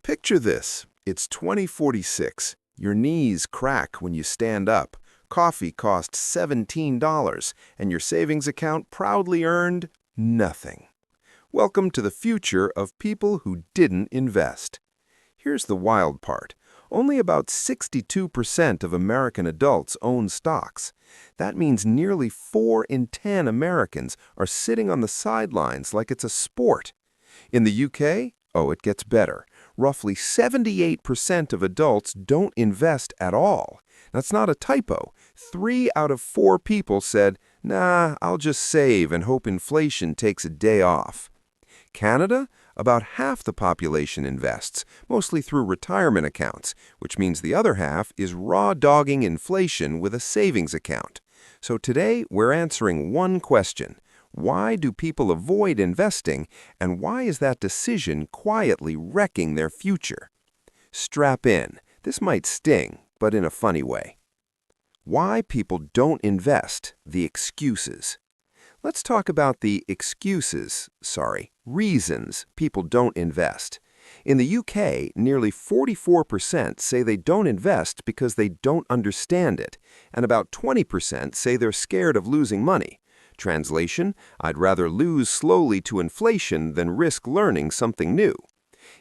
Picture this. It's 2046. Your knees crack when you stand up. Coffee costs $17, and your savings account proudly earned nothing. Welcome to the future of people who didn't invest. Here's the wild part. Only about 62% of American adults own stocks. That means nearly 4 in 10 Americans are sitting on the sidelines like it's a sport. In the UK, it gets better. Roughly 78% of adults don't invest at all. That's not a typo. 3 out of 4 people said, "Nah, I'll just save and hope inflation takes a day off." Canada, about half the population invests, mostly through retirement accounts, which means the other half is raw-dogging inflation with a savings account. So today, we're answering one question. Why do people avoid investing, and why is that decision quietly wrecking their future? Strap in. This might sting, but in a funny way. Why people don't invest, the excuses. Let's talk about the reasons people don't invest. In the UK, nearly 44% say they don't invest because they don't understand it, and about 20% say they're scared of losing money. Translation, I'd rather lose slowly to inflation than risk learning something new.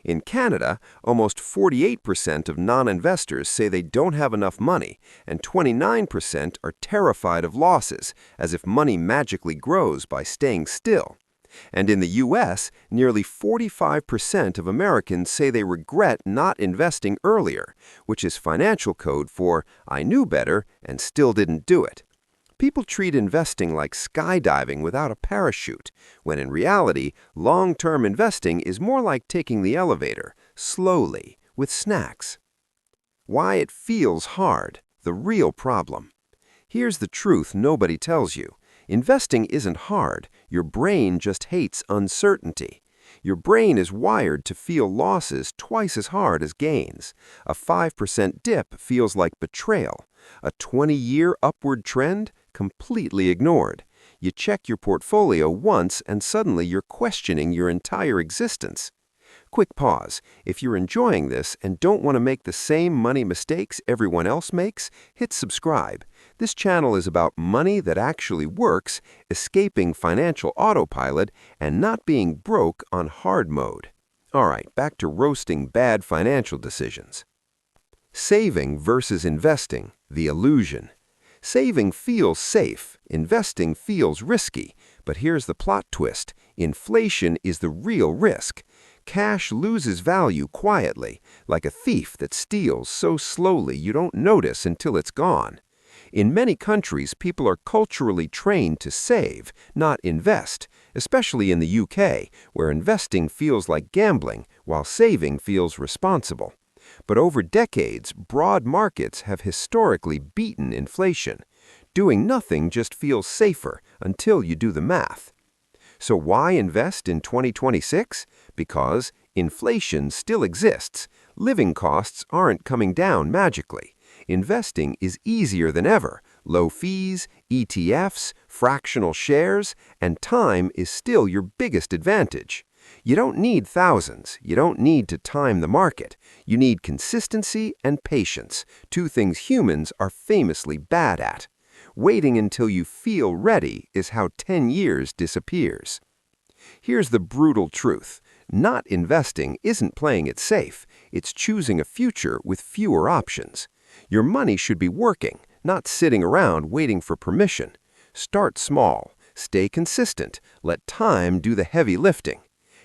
In Canada, almost 48% of non-investors say they don't have enough money, and 29% are terrified of losses, as if money magically grows by staying still. And in the US, nearly 45% of Americans say they regret not investing earlier, which is financial code for "I knew better and still didn't do it." People treat investing like skydiving without a parachute, when in reality, long-term investing is more like taking the elevator, slowly, with snacks. Why it feels hard, the real problem. Here's the truth nobody tells you. Investing isn't hard, your brain just hates uncertainty. Your brain is wired to feel losses twice as hard as gains. A 5% dip feels like betrayal. A 20-year upward trend? Completely ignored. You check your portfolio once and suddenly you're questioning your entire existence. Quick pause. If you're enjoying this and don't want to make the same money mistakes everyone else makes, hit subscribe. This channel is about money that actually works, escaping financial autopilot, and not being broke on hard mode. All right, back to roasting bad financial decisions. Saving versus investing, the illusion. Saving feels safe, investing feels risky, but here's the plot twist. Inflation is the real risk. Cash loses value quietly, like a thief that steals so slowly you don't notice until it's gone. In many countries, people are culturally trained to save, not invest, especially in the UK, where investing feels like gambling, while saving feels responsible. But over decades, broad markets have historically beaten inflation. Doing nothing just feels safer until you do the math. So why invest in 2026? Because inflation still exists. Living costs aren't coming down magically. Investing is easier than ever. Low fees, ETFs, fractional shares, and time is still your biggest advantage. You don't need thousands. You don't need to time the market. You need consistency and patience, 2 things humans are famously bad at. Waiting until you feel ready is how 10 years disappears. Here's the brutal truth. Not investing isn't playing it safe. It's choosing a future with fewer options. Your money should be working, not sitting around waiting for permission. Start small. Stay consistent. Let time do the heavy lifting.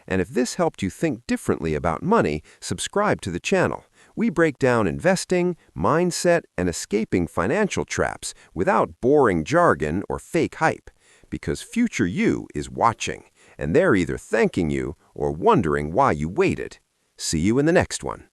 And if this helped you think differently about money, subscribe to the channel. We break down investing, mindset, and escaping financial traps without boring jargon or fake hype. Because future you is watching, and they're either thanking you or wondering why you waited. See you in the next one.